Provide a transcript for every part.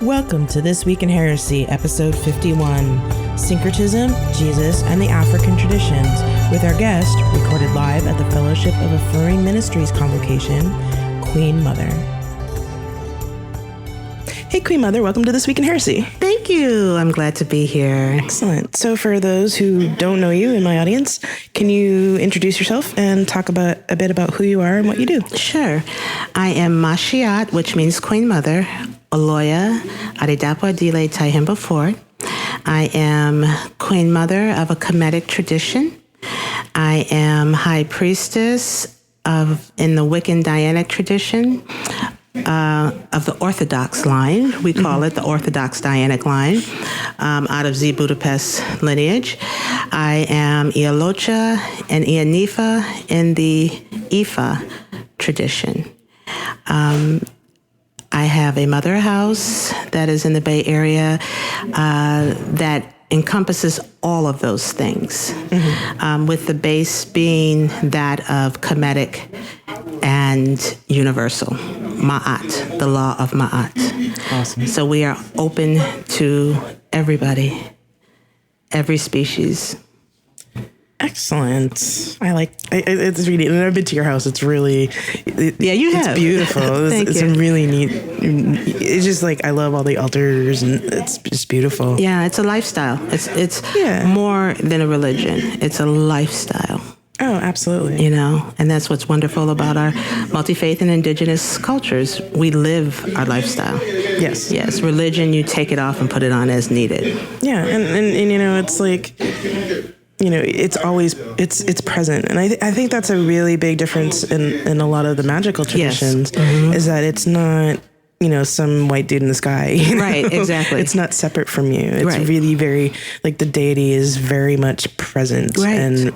Welcome to This Week in Heresy, episode 51, Syncretism, Jesus, and the African Traditions, with our guest, recorded live at the Fellowship of Affirming Ministries Convocation, Queen Mother. Hey, Queen Mother, welcome to This Week in Heresy. Thank you. I'm glad to be here. Excellent. So for those who don't know you in my audience, can you introduce yourself and talk a bit about who you are and what you do? Sure. I am MaShiAat, which means Queen Mother, Oloya, Adedapoidle Tahimba Fort. I am Queen Mother of a Kemetic tradition. I am High Priestess in the Wiccan Dianic tradition of the Orthodox line. We call it the Orthodox Dianic line, out of Z Budapest lineage. I am Oloya and Nifa in the Ifa tradition. I have a mother house that is in the Bay Area that encompasses all of those things, with the base being that of Kemetic and universal, MaShiAat, the law of MaShiAat. Awesome. So we are open to everybody, every species. Excellent. It's really, and I've been to your house. It's really, It's beautiful. Thank it's you. really neat. It's just like, I love all the altars and it's just beautiful. Yeah, it's a lifestyle. It's more than a religion. It's a lifestyle. Oh, absolutely. You know, and that's what's wonderful about our multi-faith and indigenous cultures. We live our lifestyle. Yes. Yes, religion, you take it off and put it on as needed. Yeah, and you know, it's like, you know, it's always, it's present. And I think that's a really big difference in a lot of the magical traditions, is that it's not, you know, some white dude in the sky. You know? Right, exactly. It's not separate from you. It's Right. really very, like, the deity is very much present and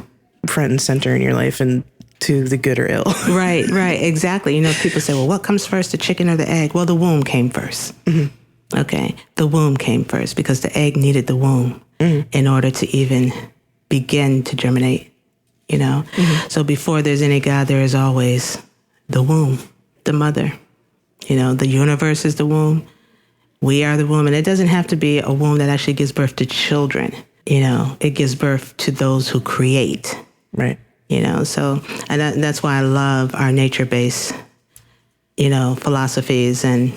front and center in your life, and to the good or ill. Right, exactly. You know, people say, well, what comes first, the chicken or the egg? Well, the womb came first. Okay, the womb came first because the egg needed the womb in order to even begin to germinate, you know? So before there's any God, there is always the womb, the mother. You know, the universe is the womb. We are the womb. And it doesn't have to be a womb that actually gives birth to children. You know, it gives birth to those who create. Right. You know, so and that's why I love our nature-based, you know, philosophies and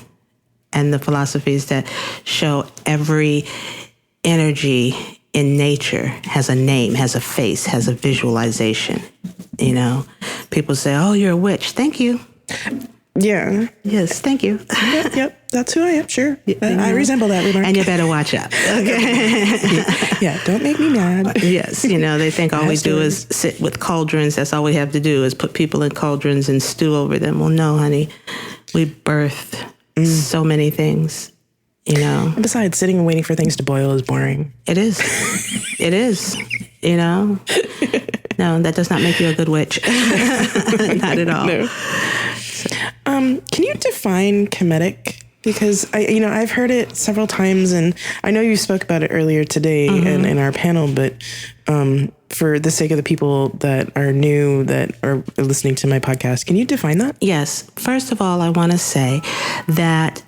the philosophies that show every energy in nature has a name, has a face, has a visualization. You know, people say, "Oh, you're a witch." Thank you. Yeah. Yes, thank you. Yep. That's who I am. Sure. I resemble that remark. And you better watch out. Okay. Yeah. Don't make me mad. Yes. You know, they think all we do is sit with cauldrons. That's all we have to do is put people in cauldrons and stew over them. Well, no, honey. We birth so many things, you know. Besides, sitting and waiting for things to boil is boring. It is. It is. You know. No, that does not make you a good witch. Not at all. No. Can you define Kemetic? Because I've heard it several times, and I know you spoke about it earlier today in our panel. But for the sake of the people that are new, that are listening to my podcast, can you define that? Yes. First of all, I want to say that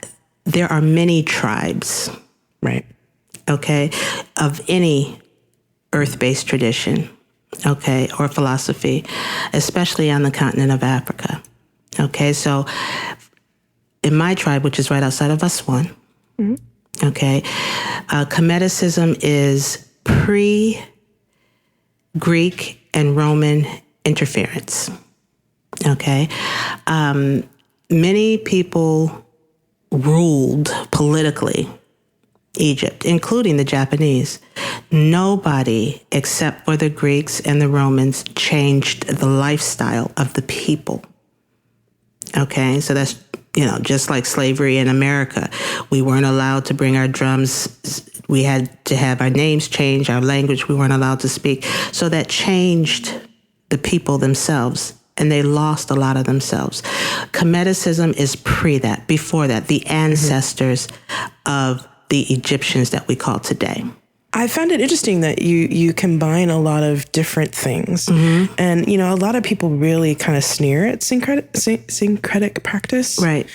there are many tribes, right? Okay, of any earth-based tradition, okay, or philosophy, especially on the continent of Africa. Okay, so in my tribe, which is right outside of Aswan, okay, Kemeticism is pre-Greek and Roman interference. Okay, many people ruled politically Egypt, including the Japanese. Nobody except for the Greeks and the Romans changed the lifestyle of the people. Okay, so that's, you know, just like slavery in America. We weren't allowed to bring our drums. We had to have our names changed, our language we weren't allowed to speak. So that changed the people themselves, and they lost a lot of themselves. Kemeticism is before that, the ancestors of the Egyptians that we call today. I found it interesting that you combine a lot of different things. And, you know, a lot of people really kind of sneer at syncretic practice. Right.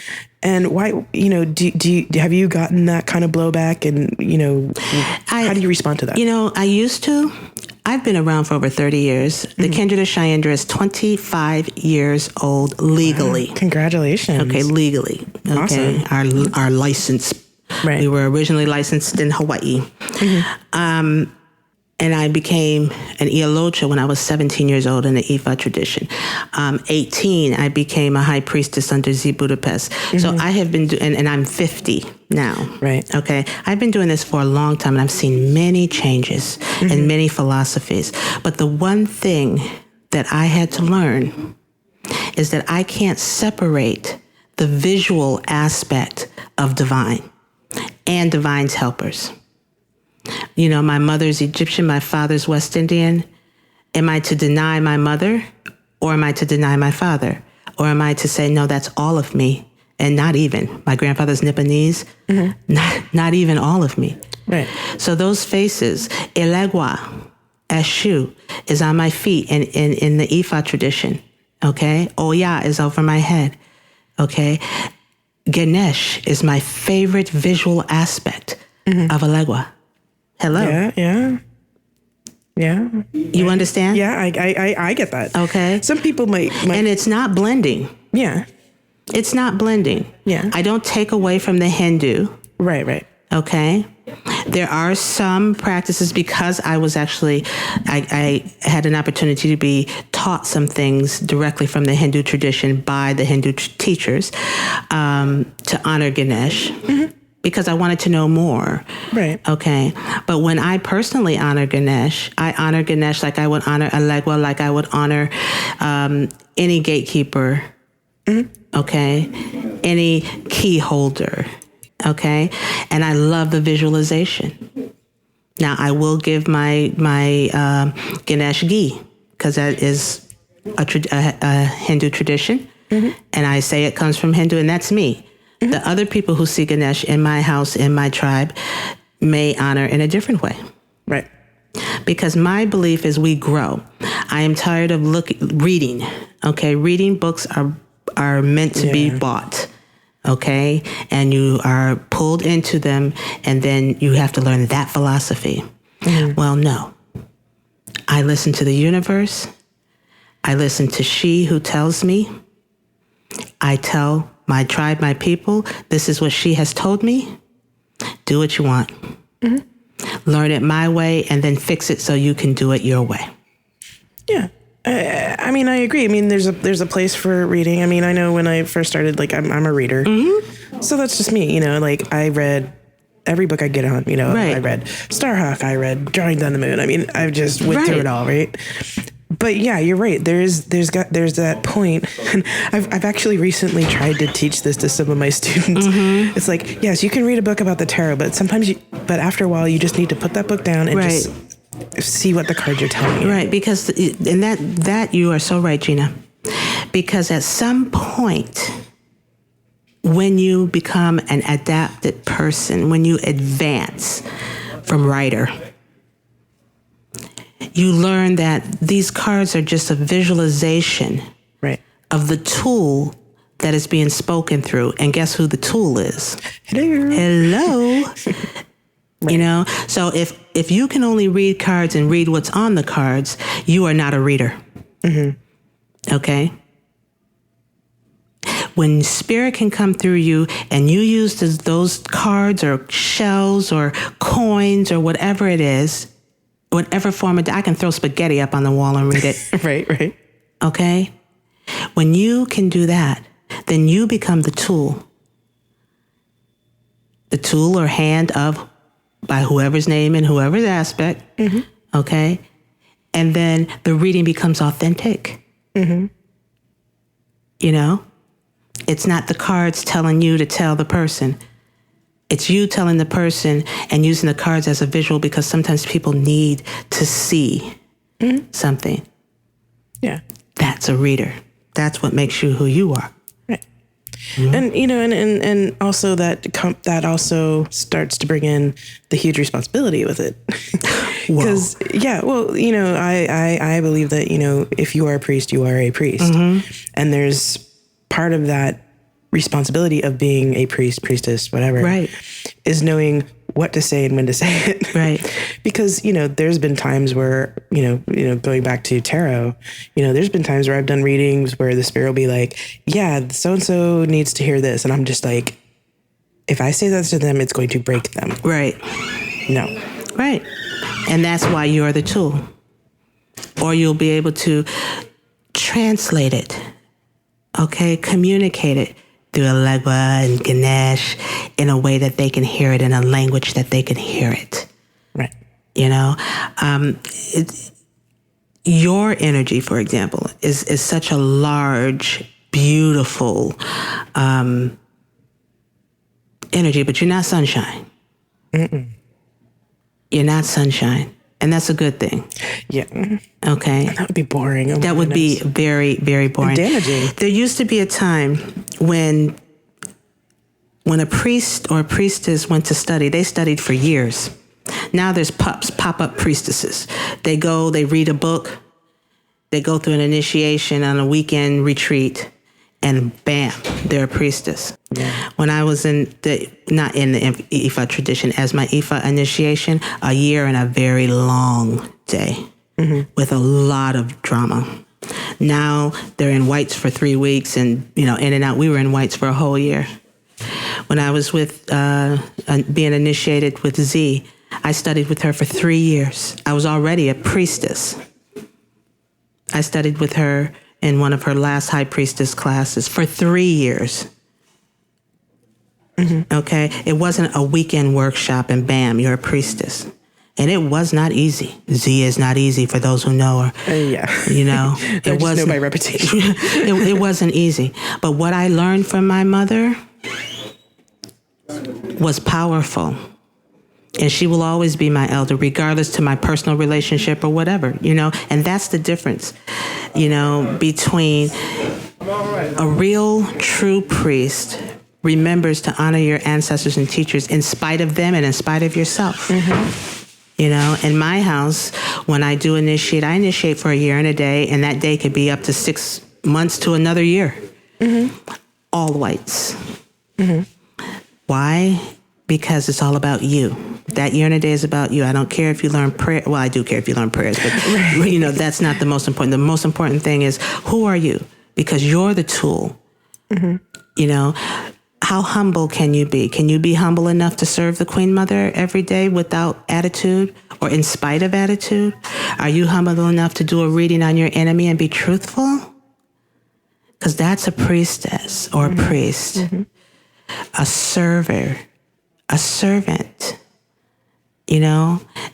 And why, have you gotten that kind of blowback? And, how do you respond to that? I used to. I've been around for over 30 years. The Kindred of Cheyenne is 25 years old legally. Wow. Congratulations. Okay, legally. Okay, awesome. Our license. Right. We were originally licensed in Hawaii. And I became an Oloya when I was 17 years old in the Ifa tradition. 18, I became a high priestess under Z Budapest. So I have been, and I'm 50 now. Right. Okay. I've been doing this for a long time, and I've seen many changes and many philosophies. But the one thing that I had to learn is that I can't separate the visual aspect of divine and divine's helpers. My mother's Egyptian, my father's West Indian. Am I to deny my mother, or am I to deny my father? Or am I to say, no, that's all of me, and not even? My grandfather's Nipponese, not even all of me. Right. So those faces, Elegua, Eshu, is on my feet in the Ifa tradition, okay? Oya is over my head, okay? Ganesh is my favorite visual aspect of Elegua. Hello. Yeah. You understand? Yeah, I get that. Okay. Some people might. And it's not blending. Yeah. It's not blending. Yeah. I don't take away from the Hindu. Right. Okay. There are some practices, because I was actually, I had an opportunity to be taught some things directly from the Hindu tradition by the Hindu teachers to honor Ganesh. Because I wanted to know more. Right. Okay. But when I personally honor Ganesh, I honor Ganesh like I would honor Elegua, like I would honor any gatekeeper. Okay. Any key holder. Okay. And I love the visualization. Now, I will give my Ganesh ghee, because that is a Hindu tradition. And I say it comes from Hindu, and that's me. The other people who see Ganesh in my house, in my tribe, may honor in a different way. Right. Because my belief is we grow. I am tired of reading. Okay, reading books are meant to be bought. Okay, and you are pulled into them, and then you have to learn that philosophy. Well, no. I listen to the universe. I listen to she who tells me. I tell my tribe, my people, this is what she has told me. Do what you want. Learn it my way, and then fix it so you can do it your way. Yeah. I mean, I agree. I mean, there's a place for reading. I mean, I know when I first started, like, I'm a reader. So that's just me, like, I read every book I get on, Right. I read Starhawk, I read Drawing Down the Moon. I mean, I've just went through it all, right? But yeah, you're right. There's that point. And I've actually recently tried to teach this to some of my students. It's like, yes, you can read a book about the tarot, but but after a while, you just need to put that book down and just see what the cards are telling you. Right, because and that you are so right, Gina. Because at some point, when you become an adapted person, when you advance from writer, you learn that these cards are just a visualization of the tool that is being spoken through. And guess who the tool is? Hello. So if you can only read cards and read what's on the cards, you are not a reader. Okay? When spirit can come through you and you use those cards or shells or coins or whatever it is, whatever form I can throw spaghetti up on the wall and read it. Right. Okay? When you can do that, then you become the tool. The tool or hand of, by whoever's name and whoever's aspect. Okay? And then the reading becomes authentic. It's not the cards telling you to tell the person. It's you telling the person and using the cards as a visual, because sometimes people need to see something. Yeah. That's a reader. That's what makes you who you are. Right. And, and also that also starts to bring in the huge responsibility with it. Because, I believe that, if you are a priest, you are a priest. And there's part of that responsibility of being a priest, priestess, whatever, Right. is knowing what to say and when to say it. Right. Because, there's been times where, going back to tarot, there's been times where I've done readings where the spirit will be like, yeah, so-and-so needs to hear this. And I'm just like, if I say that to them, it's going to break them. Right. No. Right. And that's why you're the tool. Or you'll be able to translate it, okay, communicate it through Oloya and Ganesh in a way that they can hear it, in a language that they can hear it. Right. Your energy, for example, is such a large, beautiful energy, but you're not sunshine. Mm-mm. You're not sunshine. And that's a good thing. Yeah. Okay. That would be boring. Oh, that would be very, very boring. And damaging. There used to be a time when a priest or a priestess went to study, they studied for years. Now there's pop-up priestesses. They go, they read a book, they go through an initiation on a weekend retreat, and bam, they're a priestess. Yeah. When I was not in the Ifa tradition, as my Ifa initiation, a year and a very long day with a lot of drama. Now they're in whites for 3 weeks and, in and out. We were in whites for a whole year. When I was being initiated with Z, I studied with her for 3 years. I was already a priestess. I studied with her in one of her last high priestess classes for 3 years. Mm-hmm. Okay? It wasn't a weekend workshop and bam, you're a priestess. And it was not easy. Z is not easy for those who know her. Yeah. It wasn't by reputation. it wasn't easy. But what I learned from my mother was powerful. And she will always be my elder, regardless to my personal relationship or whatever, and that's the difference, between a real, true priest remembers to honor your ancestors and teachers in spite of them and in spite of yourself. Mm-hmm. In my house, when I do initiate, I initiate for a year and a day, and that day could be up to 6 months to another year. Mm-hmm. All whites. Mm-hmm. Why? Because it's all about you. That year and a day is about you. I don't care if you learn prayer. Well, I do care if you learn prayers, but that's not the most important. The most important thing is, who are you? Because you're the tool. Mm-hmm. How humble can you be? Can you be humble enough to serve the Queen Mother every day without attitude or in spite of attitude? Are you humble enough to do a reading on your enemy and be truthful? Because that's a priestess or a priest. Mm-hmm. A server. A servant,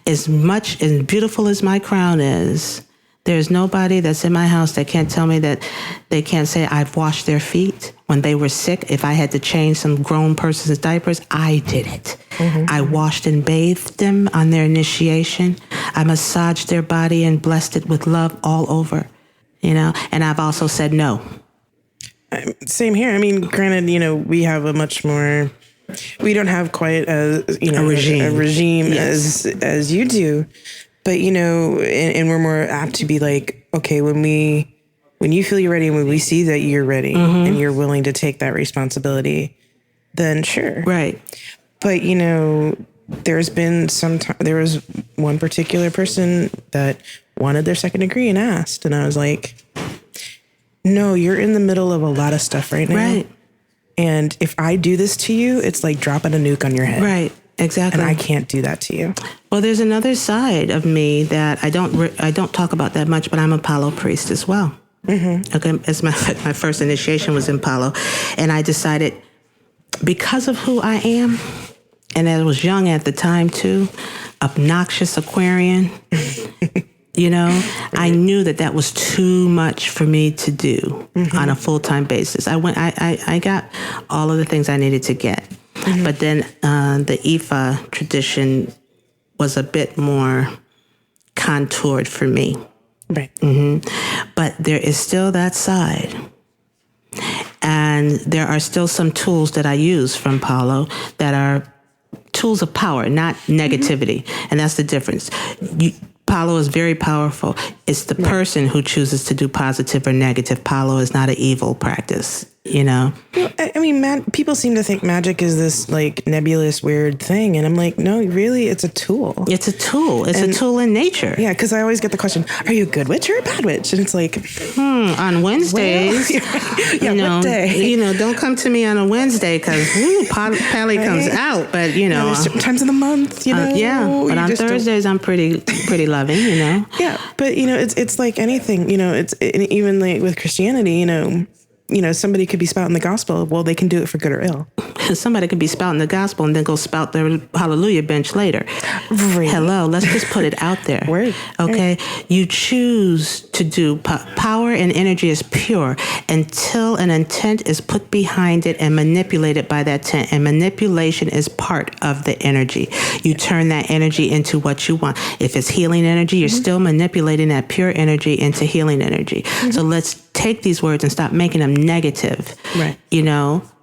as much as beautiful as my crown is, there's nobody that's in my house that can't tell me that they can't say I've washed their feet when they were sick. If I had to change some grown person's diapers, I did it. Mm-hmm. I washed and bathed them on their initiation. I massaged their body and blessed it with love all over, and I've also said no. Same here. I mean, granted, we have a much more... We don't have quite a regime yes. as you do, but and we're more apt to be like, okay, when you feel you're ready, and when we see that you're ready mm-hmm. and you're willing to take that responsibility, then sure, right. But there's been there was one particular person that wanted their second degree and asked, and I was like, no, you're in the middle of a lot of stuff right now. Right. And if I do this to you, it's like dropping a nuke on your head. Right, exactly. And I can't do that to you. Well, there's another side of me that I don't talk about that much, but I'm a Palo priest as well. Mm-hmm. Okay, as a matter of fact, my first initiation was in Palo, and I decided because of who I am, and I was young at the time too, obnoxious Aquarian. I knew that was too much for me to do mm-hmm. on a full-time basis. I got all of the things I needed to get. Mm-hmm. But then the Ifa tradition was a bit more contoured for me. Right. Mm-hmm. But there is still that side. And there are still some tools that I use from Palo that are tools of power, not negativity. Mm-hmm. And that's the difference. Palo is very powerful. It's the person who chooses to do positive or negative. Palo is not an evil practice. Well, I mean, people seem to think magic is this like nebulous, weird thing. And I'm like, no, really, it's a tool. It's a tool. It's a tool in nature. Yeah, because I always get the question, are you a good witch or a bad witch? And it's like, on Wednesdays, what day? Don't come to me on a Wednesday because Pally comes out. But, there's certain times of the month, but on Thursdays, I'm pretty loving, Yeah, but, it's like anything, it's even like with Christianity, somebody could be spouting the gospel. Well, they can do it for good or ill. Somebody could be spouting the gospel and then go spout their hallelujah bench later. Right. Hello, let's just put it out there. Word. Okay, you choose to do. Power and energy is pure until an intent is put behind it and manipulated by that intent. And manipulation is part of the energy. You turn that energy into what you want. If it's healing energy, you're still manipulating that pure energy into healing energy. So let's take these words and stop making them negative. Right.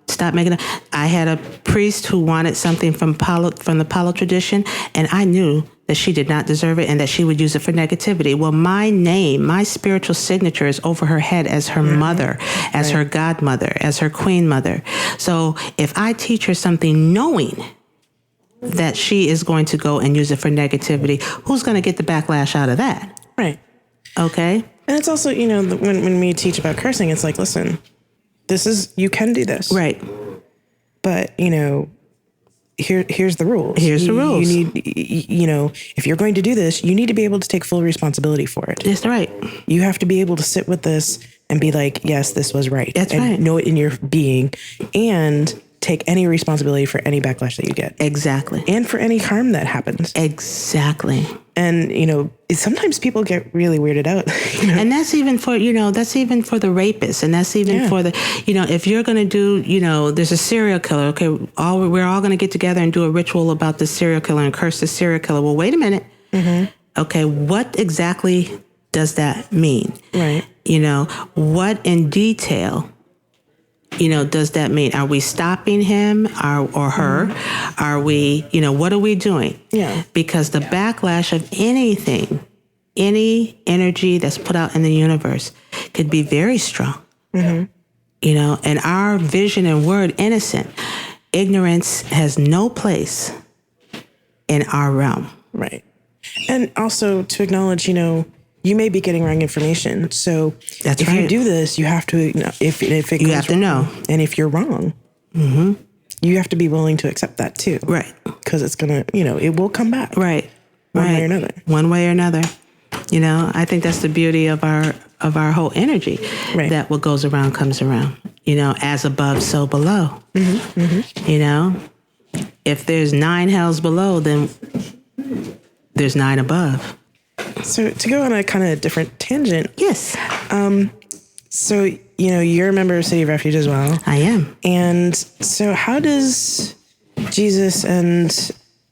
Stop making them. I had a priest who wanted something from the Palo tradition, and I knew that she did not deserve it and that she would use it for negativity. Well, my name, my spiritual signature is over her head as her mother, as her godmother, as her queen mother. So if I teach her something knowing that she is going to go and use it for negativity, who's going to get the backlash out of that? Right. Okay. And it's also, when we teach about cursing, it's like, listen, you can do this. Right. But, here's the rules. Here's the rules. You need, if you're going to do this, you need to be able to take full responsibility for it. That's right. You have to be able to sit with this and be like, yes, this was right. That's and right. Know it in your being and take any responsibility for any backlash that you get. Exactly. And for any harm that happens. Exactly. And, sometimes people get really weirded out. And that's even for, the rapist. And that's even for the, if you're going to do, there's a serial killer. Okay. We're all going to get together and do a ritual about the serial killer and curse the serial killer. Well, wait a minute. Mm-hmm. Okay. What exactly does that mean? Right. What in detail does that mean? Are we stopping him or her? Are we, what are we doing? Yeah. Because the backlash of anything, any energy that's put out in the universe could be very strong. Mm-hmm. And our vision and word, innocent, ignorance has no place in our realm. Right. And also to acknowledge, you may be getting wrong information. So that's if right. you do this, you have to, if it you have to know. And if you're wrong, you have to be willing to accept that too. Right. Because it's going to, it will come back. Right. One way or another. One way or another. I think that's the beauty of our whole energy. Right. That what goes around comes around. As above, so below. Mm-hmm. Mm-hmm. If there's 9 hells below, then there's 9 above. So to go on a kind of different tangent. Yes. So, you're a member of City of Refuge as well. I am. And so how does Jesus and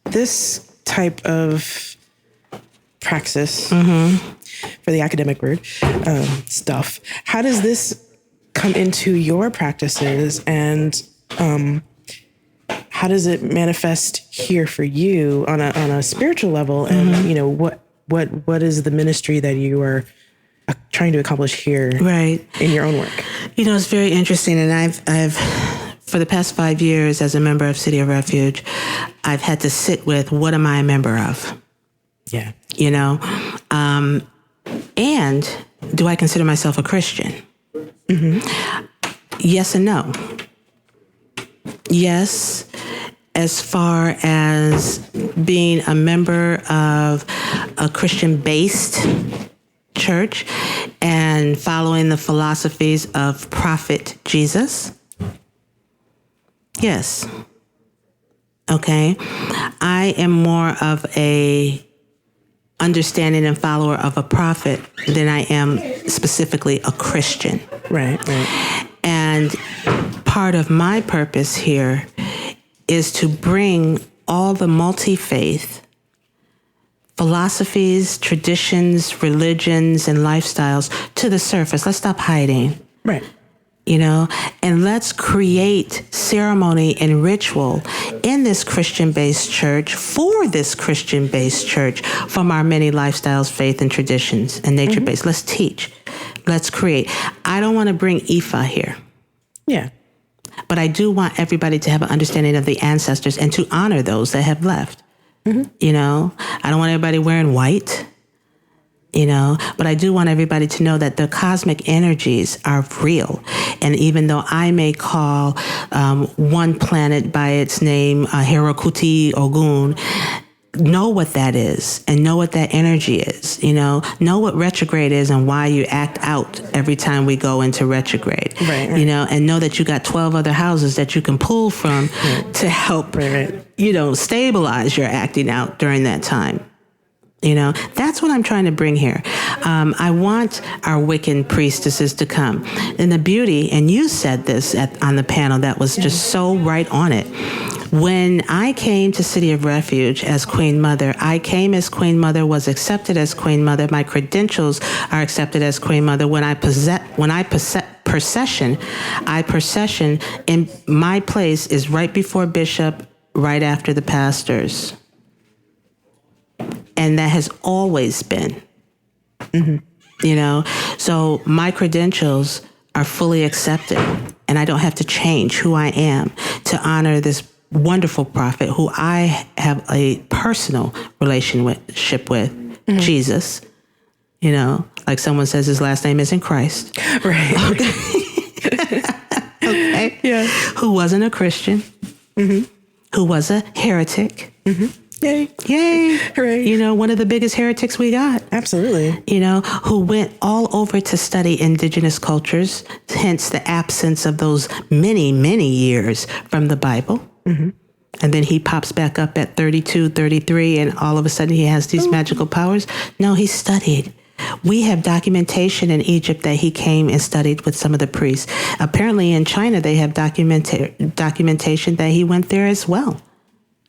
this type of praxis, for the academic word, stuff, how does this come into your practices and how does it manifest here for you on a spiritual level? And, what is the ministry that you are trying to accomplish here in your own work? It's very interesting. And I've for the past 5 years as a member of City of Refuge, I've had to sit with, what am I a member of? Yeah. And do I consider myself a Christian? Mm-hmm. Yes and no. Yes, as far as being a member of a Christian-based church and following the philosophies of Prophet Jesus. Yes. Okay. I am more of a understanding and follower of a prophet than I am specifically a Christian. Right. And part of my purpose here is to bring all the multi-faith philosophies, traditions, religions, and lifestyles to the surface. Let's stop hiding. Right. And let's create ceremony and ritual in this Christian-based church, for this Christian-based church, from our many lifestyles, faith, and traditions, and nature-based. Let's teach. Let's create. I don't want to bring Ifa here. Yeah. But I do want everybody to have an understanding of the ancestors and to honor those that have left. You know, I don't want everybody wearing white, you know, but I do want everybody to know that the cosmic energies are real. And even though I may call one planet by its name, Herakuti Ogun, know what that is and know what that energy is, you know what retrograde is and why you act out every time we go into retrograde, right. You know, and know that you got 12 other houses that you can pull from to help, you know, stabilize your acting out during that time. You know, that's what I'm trying to bring here. I want our Wiccan priestesses to come. And the beauty, and you said this on the panel that was just so right on it. When I came to City of Refuge as Queen Mother, I came as Queen Mother, was accepted as Queen Mother. My credentials are accepted as Queen Mother. When I procession, in my place is right before Bishop, right after the pastors. And that has always been, you know, so my credentials are fully accepted and I don't have to change who I am to honor this wonderful prophet who I have a personal relationship with, Jesus, you know, like someone says his last name isn't Christ. Right. Okay. Yeah. Who wasn't a Christian, who was a heretic. Yay. Yay. Hooray. You know, one of the biggest heretics we got. Absolutely. You know, who went all over to study indigenous cultures, hence the absence of those many, many years from the Bible. And then he pops back up at 32, 33, and all of a sudden he has these magical powers. No, he studied. We have documentation in Egypt that he came and studied with some of the priests. Apparently in China, they have documentation that he went there as well.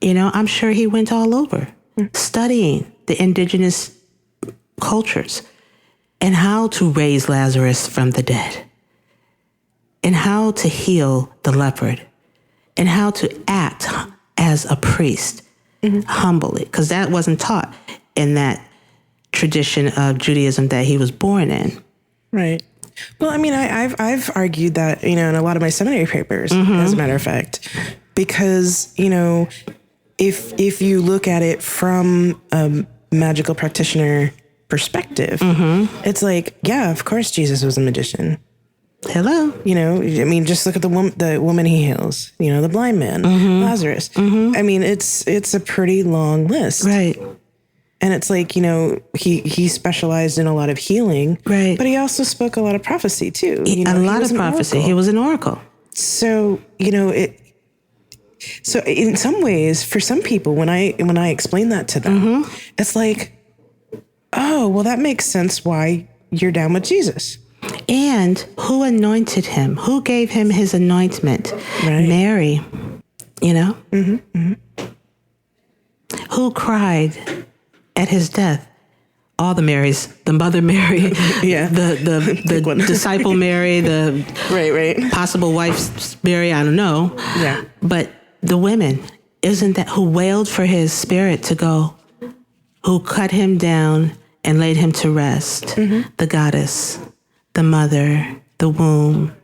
You know, I'm sure he went all over studying the indigenous cultures and how to raise Lazarus from the dead and how to heal the leopard and how to act as a priest humbly, because that wasn't taught in that tradition of Judaism that he was born in. Right. Well, I mean, I've argued that, you know, in a lot of my seminary papers, as a matter of fact, because, you know, if you look at it from a magical practitioner perspective, it's like, yeah, of course Jesus was a magician. Hello. You know, I mean, just look at the woman he heals, you know, the blind man, Lazarus. I mean, it's a pretty long list. Right. And it's like, you know, he specialized in a lot of healing, right? But he also spoke a lot of prophecy too. You know, a lot of prophecy. He was an oracle. So, you know, so in some ways, for some people, when I explain that to them, it's like, oh, well, that makes sense why you're down with Jesus. And who anointed him? Who gave him his anointment? Right. Mary, you know? Who cried at his death? All the Marys, the Mother Mary, the disciple Mary, the right. possible wife Mary, I don't know. Yeah. But the women, isn't that who wailed for his spirit to go, who cut him down and laid him to rest? The goddess, the mother, the womb.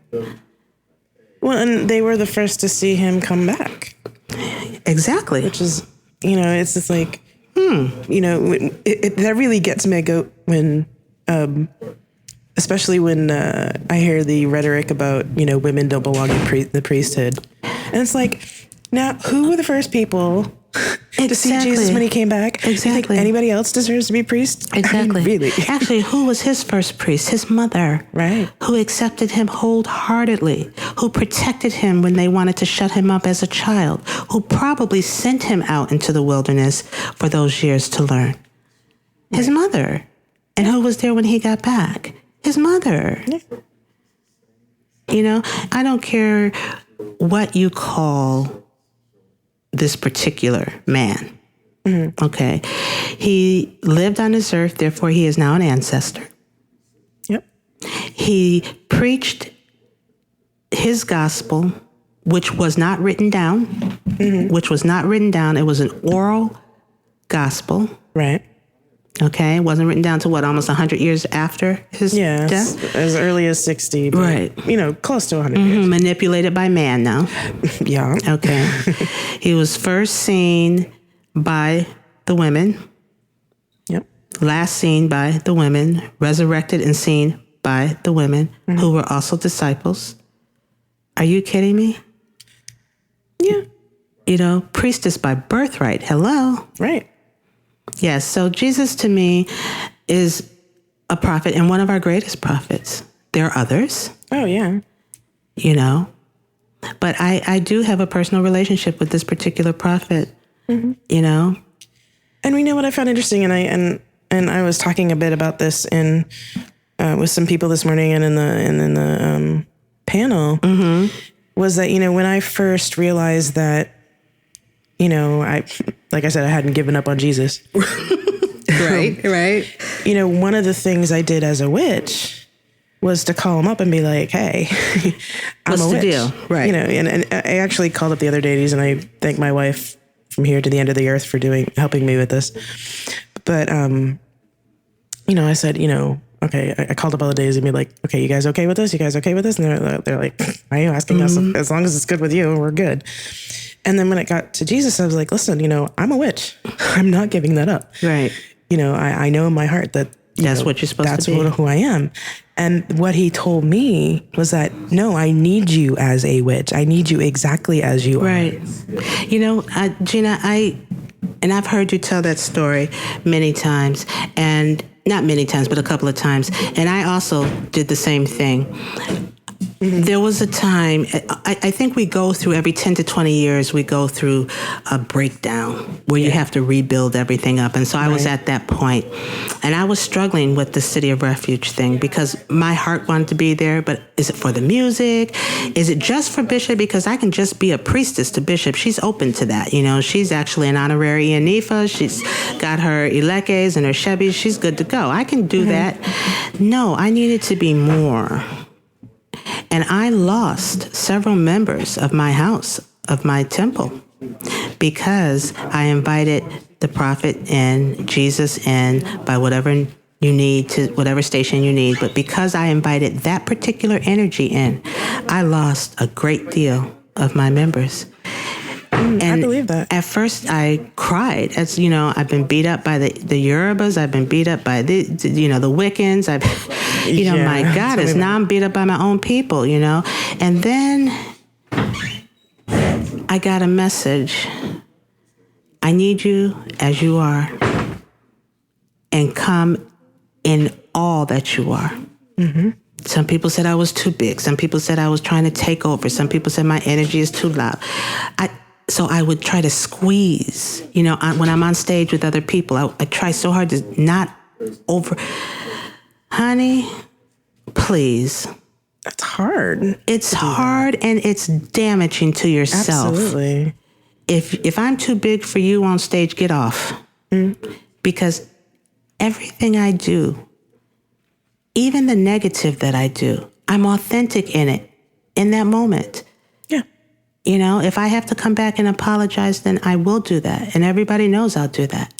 Well, and they were the first to see him come back. Exactly. Which is, you know, it's just like, you know, that really gets me a goat when, especially when I hear the rhetoric about, you know, women don't belong in the priesthood. And it's like, now, who were the first people to see Jesus when he came back? Exactly. You think anybody else deserves to be priest? Exactly. I mean, really? Actually, who was his first priest? His mother. Right. Who accepted him wholeheartedly, who protected him when they wanted to shut him up as a child, who probably sent him out into the wilderness for those years to learn. His mother. And who was there when he got back? His mother. Yeah. You know, I don't care what you call this particular man. Okay. He lived on this earth, therefore he is now an ancestor. Yep. He preached his gospel, which was not written down, It was an oral gospel. Right. Okay, it wasn't written down to almost 100 years after his death? As early as 60. But, right. Close to 100 years. Manipulated by man now. Yeah. Okay. He was first seen by the women. Yep. Last seen by the women. Resurrected and seen by the women who were also disciples. Are you kidding me? Yeah. Priestess by birthright. Hello. Right. Yes, so Jesus to me is a prophet and one of our greatest prophets. There are others. Oh, yeah. But I do have a personal relationship with this particular prophet, And we know what I found interesting, and I was talking a bit about this with some people this morning and in the panel, was that, when I first realized that, like I said, I hadn't given up on Jesus. Right. One of the things I did as a witch was to call him up and be like, hey, I'm a witch. What's the deal? Right. And I actually called up the other deities, and I thank my wife from here to the end of the earth for helping me with this. But, I said, okay, I called up all the deities and be like, okay, you guys okay with this? You guys okay with this? And they're like, why are you asking us? As long as it's good with you, we're good. And then when it got to Jesus, I was like, listen, I'm a witch. I'm not giving that up. Right. I know in my heart that that's what you're supposed to be. That's who I am. And what he told me was that, no, I need you as a witch. I need you exactly as you are. Right. Gina, I've heard you tell that story many times, and not many times, but a couple of times. And I also did the same thing. There was a time, I think we go through every 10 to 20 years, we go through a breakdown where you have to rebuild everything up. And so I was at that point, and I was struggling with the City of Refuge thing because my heart wanted to be there. But is it for the music? Is it just for Bishop? Because I can just be a priestess to Bishop. She's open to that. She's actually an honorary Anifa. She's got her Ilekes and her Shebis. She's good to go. I can do that. No, I needed to be more. And I lost several members of my house, of my temple, because I invited the prophet and Jesus in by whatever you need to, whatever station you need. But because I invited that particular energy in, I lost a great deal of my members. And I believe that. At first I cried. As I've been beat up by the Yorubas. I've been beat up by the Wiccans. My goddess, now I'm beat up by my own people, And then I got a message. I need you as you are, and come in all that you are. Some people said I was too big. Some people said I was trying to take over. Some people said my energy is too loud. So I would try to squeeze, when I'm on stage with other people, I try so hard to not over. Honey, please. That's hard. It's hard and it's damaging to yourself. Absolutely. If I'm too big for you on stage, get off. Because everything I do, even the negative that I do, I'm authentic in it, in that moment. Yeah. If I have to come back and apologize, then I will do that. And everybody knows I'll do that.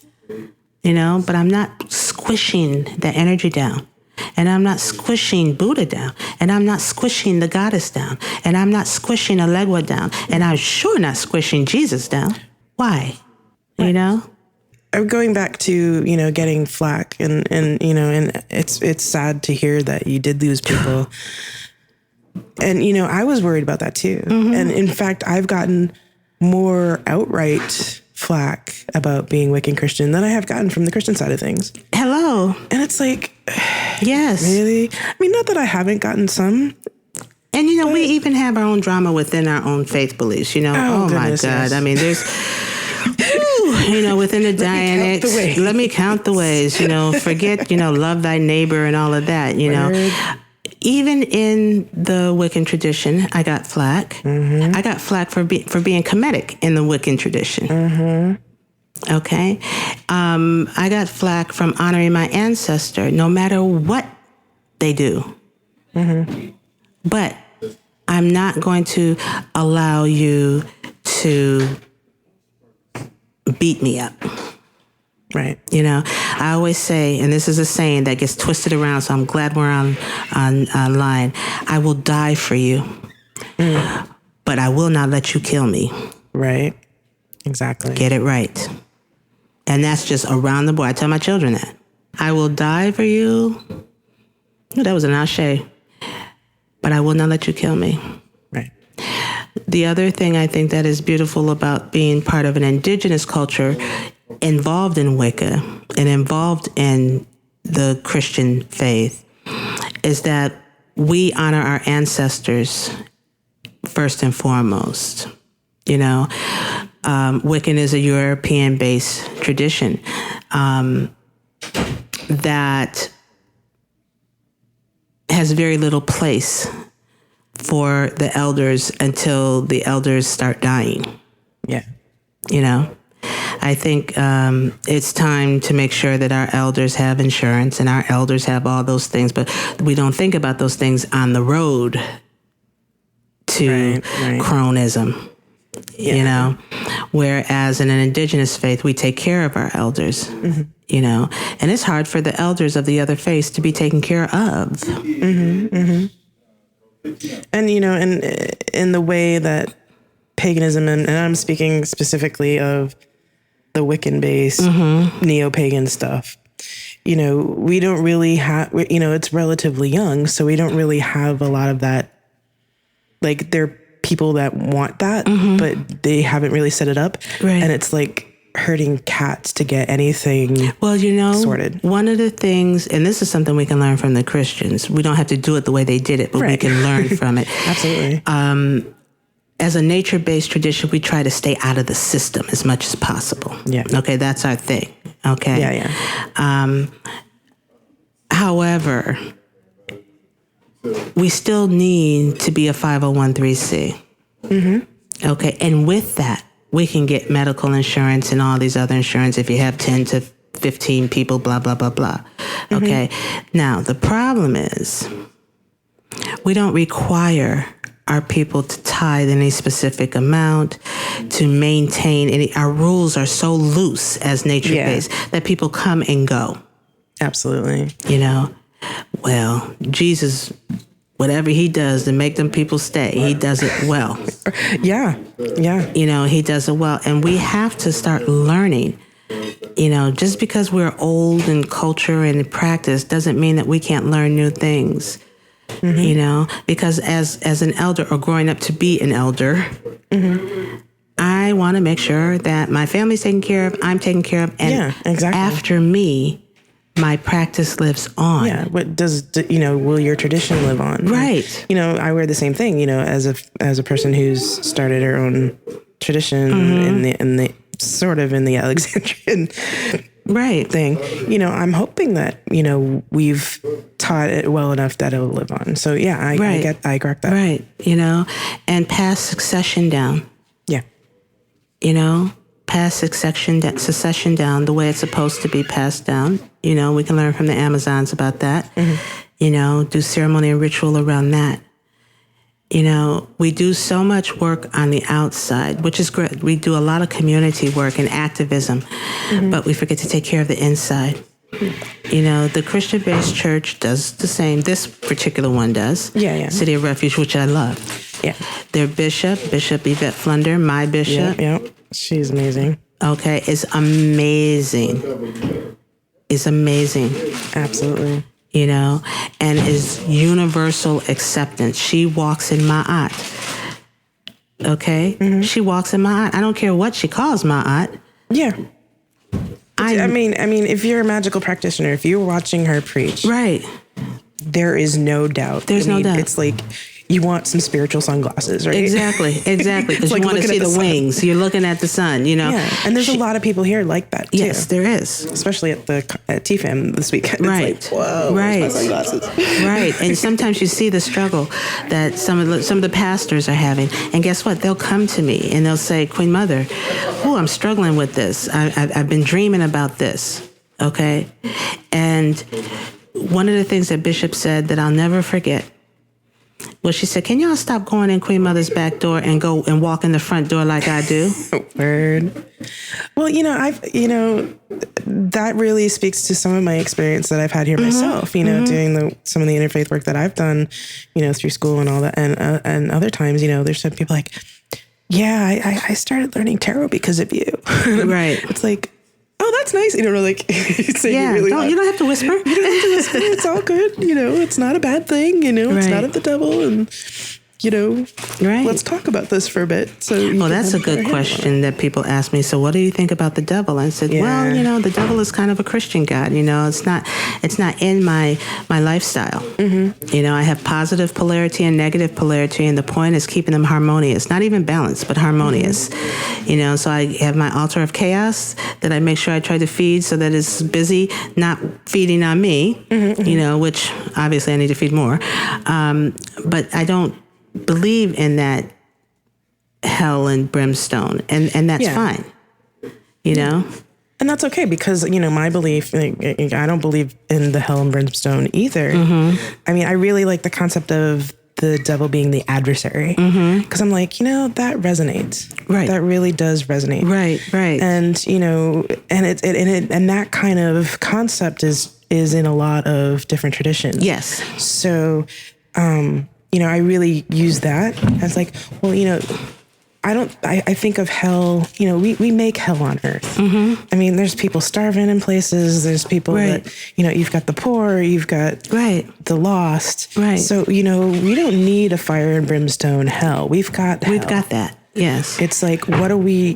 But I'm not squishing the energy down. And I'm not squishing Buddha down. And I'm not squishing the goddess down. And I'm not squishing Alegua down. And I'm sure not squishing Jesus down. Why? I'm going back to, getting flack and it's sad to hear that you did lose people. And, I was worried about that too. And in fact, I've gotten more outright flack about being Wiccan Christian than I have gotten from the Christian side of things. Hello. And it's like, yes. Really? I mean, not that I haven't gotten some. And, we even have our own drama within our own faith beliefs, Oh my God. Yes. I mean, there's... within the Dianetics, let me count the ways, forget, love thy neighbor and all of that, Even in the Wiccan tradition, I got flack. I got flack for being Kemetic in the Wiccan tradition. Okay? I got flack from honoring my ancestor, no matter what they do. But I'm not going to allow you to beat me up. Right. You know, I always say, and this is a saying that gets twisted around, so I'm glad we're on line. I will die for you, but I will not let you kill me. Right. Exactly. Get it right. And that's just around the board. I tell my children that. I will die for you. That was an ashe. But I will not let you kill me. Right. The other thing I think that is beautiful about being part of an indigenous culture involved in Wicca and involved in the Christian faith is that we honor our ancestors first and foremost. You know, Wiccan is a European-based tradition that has very little place for the elders until the elders start dying. Yeah. You know, I think it's time to make sure that our elders have insurance and our elders have all those things, but we don't think about those things on the road to cronism. Yeah. You know, whereas in an indigenous faith, we take care of our elders, you know, and it's hard for the elders of the other faiths to be taken care of. And, you know, in the way that paganism, and I'm speaking specifically of the Wiccan-based neo-pagan stuff, you know, we don't really have, you know, it's relatively young, so we don't really have a lot of that. Like, there are people that want that, but they haven't really set it up. Right. And it's like herding cats to get anything sorted. One of the things, and this is something we can learn from the Christians, we don't have to do it the way they did it, but we can learn from it. Absolutely. As a nature-based tradition, we try to stay out of the system as much as possible. Yeah. Okay, that's our thing. Okay. Yeah. However, we still need to be a 501(c)(3). Okay, and with that, we can get medical insurance and all these other insurance if you have 10 to 15 people, blah, blah, blah, blah. Okay, now the problem is we don't require our people to tithe any specific amount, to maintain any. Our rules are so loose as nature-based that people come and go. Absolutely. You know, well, Jesus, whatever he does to make them people stay, he does it well. Yeah. You know, he does it well. And we have to start learning. You know, just because we're old in culture and in practice doesn't mean that we can't learn new things. You know, because as an elder or growing up to be an elder, I want to make sure that my family's taken care of, I'm taken care of, and after me, my practice lives on. Yeah. What does, you know, will your tradition live on? Right. You know, I wear the same thing, you know, as a person who's started her own tradition in the sort of in the Alexandrian thing. You know, I'm hoping that, you know, we've taught it well enough that it'll live on. So yeah, I correct that. Right. You know, and pass succession down. Yeah. You know, pass succession down the way it's supposed to be passed down. You know, we can learn from the Amazons about that. You know, do ceremony and ritual around that. You know, we do so much work on the outside, which is great. We do a lot of community work and activism, but we forget to take care of the inside. You know, the Christian-based church does the same. This particular one does. Yeah. City of Refuge, which I love. Yeah. Their Bishop Yvette Flunder, my bishop. Yeah. She's amazing. Okay, is amazing. Is amazing. Absolutely. You know, and is universal acceptance. She walks in MaShiAat. Okay? She walks in MaShiAat. I don't care what she calls MaShiAat. Yeah. I mean, if you're a magical practitioner, if you're watching her preach, right, there is no doubt. There's no doubt. It's like you want some spiritual sunglasses, right? Exactly. Because like you want to see the wings. You're looking at the sun, you know. Yeah, and there's a lot of people here like that, too. Yes, there is. Especially at TFAM this weekend. Right. It's like, whoa, right. where's my sunglasses? Right. And sometimes you see the struggle that some of the pastors are having. And guess what? They'll come to me and they'll say, Queen Mother, I'm struggling with this. I've been dreaming about this. Okay? And one of the things that Bishop said that I'll never forget Well, she said, can y'all stop going in Queen Mother's back door and go and walk in the front door like I do? Word. Well, that really speaks to some of my experience that I've had here myself, doing some of the interfaith work that I've done, through school and all that. And other times, there's some people like, yeah, I started learning tarot because of you. Right. It's like, oh, that's nice. You don't have to whisper. You don't have to whisper. It's all good. It's not a bad thing. It's not of the devil. And, let's talk about this for a bit. So, that's a good question that people ask me. So what do you think about the devil? I said, well, the devil is kind of a Christian God. It's not in my lifestyle. Mm-hmm. I have positive polarity and negative polarity. And the point is keeping them harmonious, not even balanced, but harmonious. Mm-hmm. So I have my altar of chaos that I make sure I try to feed so that it's busy, not feeding on me, which obviously I need to feed more. But I don't believe in that hell and brimstone, and that's fine, And that's okay because, my belief, I don't believe in the hell and brimstone either. Mm-hmm. I mean, I really like the concept of the devil being the adversary because I'm like, that resonates. Right. That really does resonate. Right. And, and that kind of concept is in a lot of different traditions. Yes. So, I really use that as like, well, I think of hell, we make hell on earth. Mm-hmm. I mean, there's people starving in places. There's people that, you've got the poor, you've got the lost. Right. So, we don't need a fire and brimstone hell. We've got hell. We've got that. Yes. It's like, what are we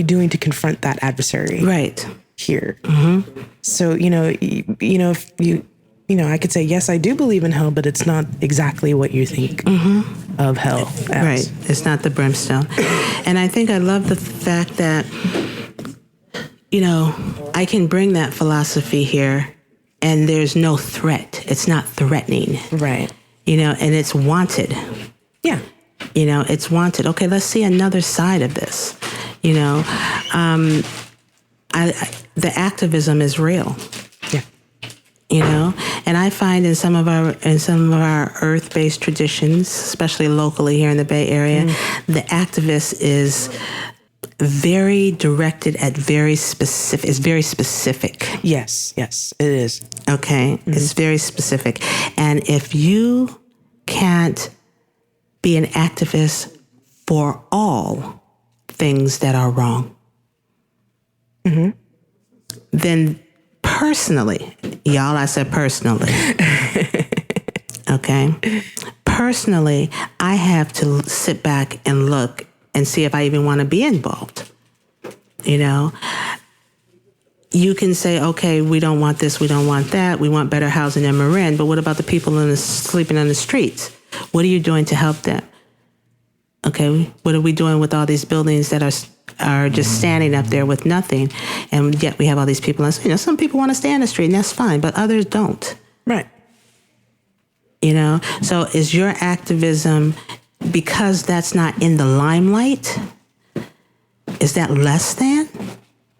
doing to confront that adversary? Right. Here. Mm-hmm. So, if you, I could say, yes, I do believe in hell, but it's not exactly what you think of hell as. Right. It's not the brimstone. And I think I love the fact that, I can bring that philosophy here and there's no threat. It's not threatening. Right. And it's wanted. Yeah. It's wanted. Okay, let's see another side of this. The activism is real. And I find in some of our earth-based traditions, especially locally here in the Bay Area, the activist is very directed at very specific. It's very specific. Yes, it is. Okay, it's very specific. And if you can't be an activist for all things that are wrong, then personally, y'all, I said personally. Okay. Personally, I have to sit back and look and see if I even want to be involved. You can say, okay, we don't want this, we don't want that, we want better housing in Marin, but what about the people sleeping on the streets? What are you doing to help them? Okay, what are we doing with all these buildings that are just standing up there with nothing, and yet we have all these people. Some people want to stay on the street, and that's fine, but others don't. Right. So is your activism, because that's not in the limelight, is that less than?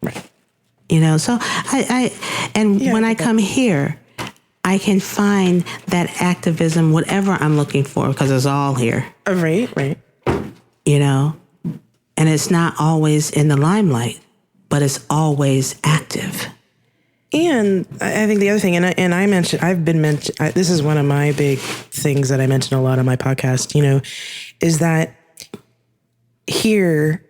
Right. So when I come here, I can find that activism, whatever I'm looking for, because it's all here. Right. And it's not always in the limelight, but it's always active. And I think the other thing, this is one of my big things that I mention a lot on my podcast, is that here,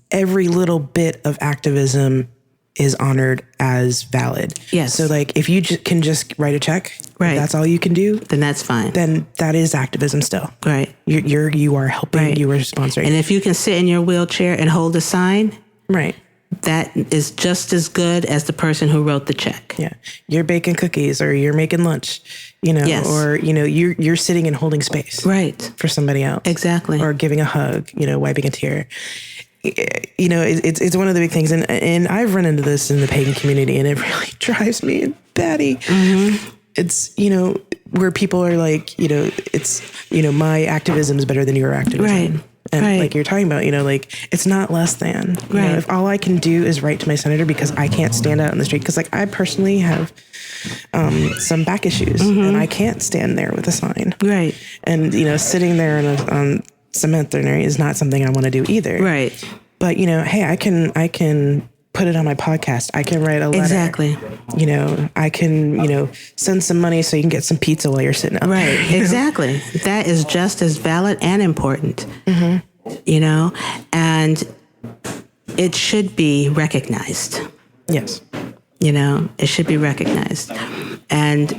every little bit of activism is honored as valid. Yes. So like, if you can just write a check, right, that's all you can do, then that's fine. Then that is activism still. Right. You are helping, right, you are sponsoring. And if you can sit in your wheelchair and hold a sign, right, that is just as good as the person who wrote the check. Yeah. You're baking cookies or you're making lunch, yes, or, you're sitting and holding space. Right. For somebody else. Exactly. Or giving a hug, wiping a tear. It's one of the big things. And I've run into this in the pagan community, and it really drives me batty. Mm-hmm. It's, where people are like, it's, my activism is better than your activism. Right. And like you're talking about, like it's not less than. You know, if all I can do is write to my senator because I can't stand out in the street, because like I personally have some back issues and I can't stand there with a sign. Right. And, sitting there on cement is not something I want to do either. Right. But, hey, I can put it on my podcast. I can write a letter. Exactly. I can, send some money so you can get some pizza while you're sitting up. Right. Exactly. That is just as valid and important, and it should be recognized. Yes. It should be recognized, and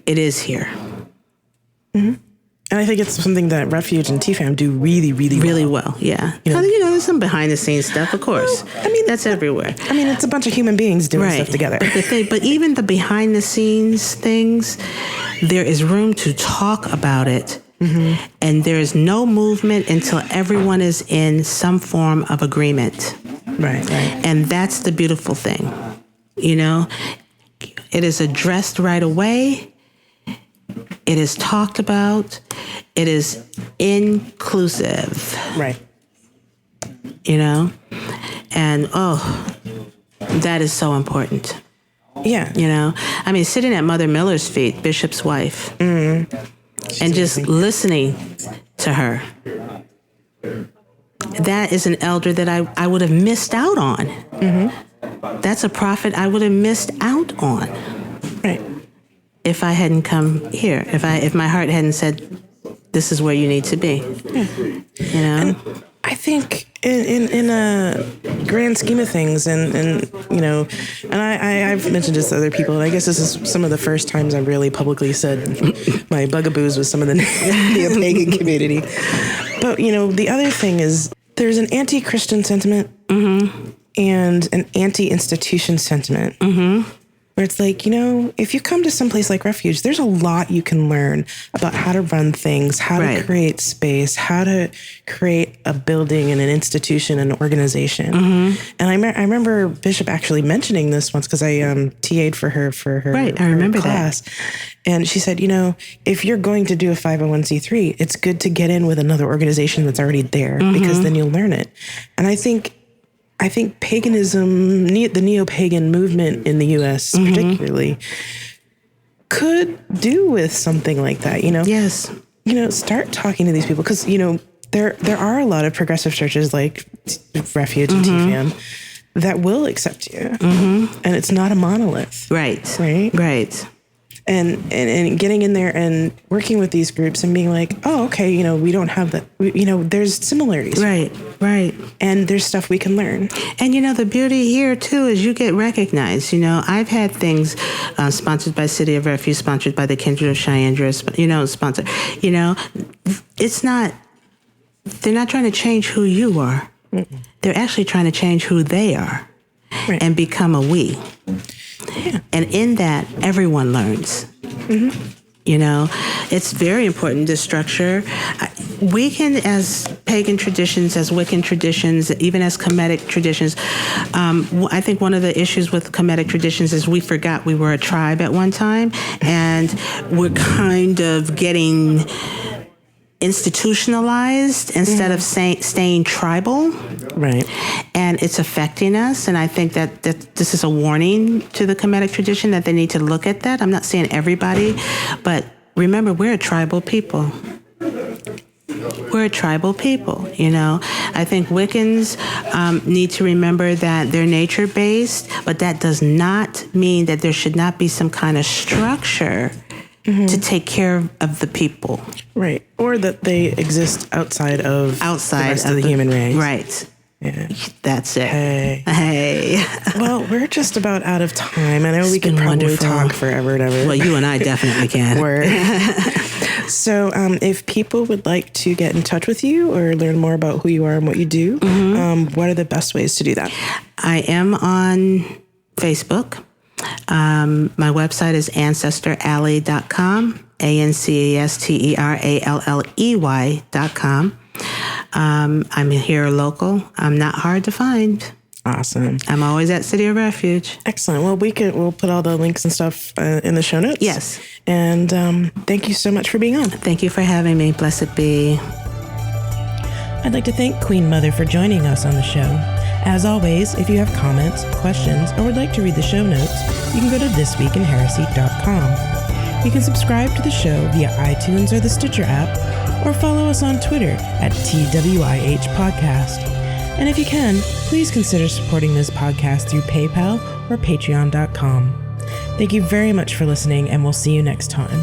it is here. Mm-hmm. And I think it's something that Refuge and TFAM do really, really well. Yeah. There's some behind the scenes stuff, of course. Well, I mean, that's everywhere. I mean, it's a bunch of human beings doing stuff together. But even the behind the scenes things, there is room to talk about it. Mm-hmm. And there is no movement until everyone is in some form of agreement. Right. And that's the beautiful thing. It is addressed right away. It is talked about. It is inclusive. Right. And that is so important. Yeah. I mean, sitting at Mother Miller's feet, Bishop's wife, and just listening to her. That is an elder that I would have missed out on. Mm-hmm. That's a prophet I would have missed out on. Right. If I hadn't come here, if my heart hadn't said, this is where you need to be. Yeah. And I think in a grand scheme of things, and I've mentioned this to other people, and I guess this is some of the first times I really publicly said my bugaboos with some of the neo-pagan community. But, the other thing is there's an anti-Christian sentiment and an anti-institution sentiment. Mm-hmm. Where it's like, if you come to some place like Refuge, there's a lot you can learn about how to run things, how to create space, how to create a building and an institution and an organization. Mm-hmm. And I remember Bishop actually mentioning this once because I TA'd for her I remember class. That. And she said, if you're going to do a 501c3, it's good to get in with another organization that's already there because then you'll learn it. And I think paganism, the neo-pagan movement in the U.S. particularly, could do with something like that, Yes. Start talking to these people because, there are a lot of progressive churches like Refuge and TFAM that will accept you. Mm-hmm. And it's not a monolith. Right. Right. And getting in there and working with these groups and being like, oh, okay, we don't have that. There's similarities. Right. And there's stuff we can learn. And, the beauty here, too, is you get recognized. I've had things sponsored by City of Refuge, sponsored by the Kindred of Cheyenne, sponsored. It's not, they're not trying to change who you are. Mm-mm. They're actually trying to change who they are and become a we. Yeah. And in that, everyone learns. Mm-hmm. It's very important, this structure. We can, as pagan traditions, as Wiccan traditions, even as Kemetic traditions, I think one of the issues with Kemetic traditions is we forgot we were a tribe at one time, and we're kind of getting institutionalized instead of staying tribal. Right. And it's affecting us. And I think that this is a warning to the Kemetic tradition that they need to look at that. I'm not saying everybody, but remember, we're a tribal people. We're a tribal people, I think Wiccans need to remember that they're nature-based, but that does not mean that there should not be some kind of structure to take care of the people. Right. Or that they exist outside of the rest of the human race. Right. Yeah. That's it. Hey. Well, we're just about out of time. I know we could probably talk forever and ever. Well, you and I definitely can. So if people would like to get in touch with you or learn more about who you are and what you do, what are the best ways to do that? I am on Facebook. My website is ancestrally.com, ANCESTERALLEY.com. I'm here local. I'm not hard to find. Awesome. I'm always at City of Refuge. Excellent. Well, we'll put all the links and stuff in the show notes. Yes. And thank you so much for being on. Thank you for having me. Blessed be. I'd like to thank Queen Mother for joining us on the show. As always, if you have comments, questions, or would like to read the show notes, you can go to thisweekinheresy.com. You can subscribe to the show via iTunes or the Stitcher app, or follow us on Twitter at TWIH Podcast. And if you can, please consider supporting this podcast through PayPal or Patreon.com. Thank you very much for listening, and we'll see you next time.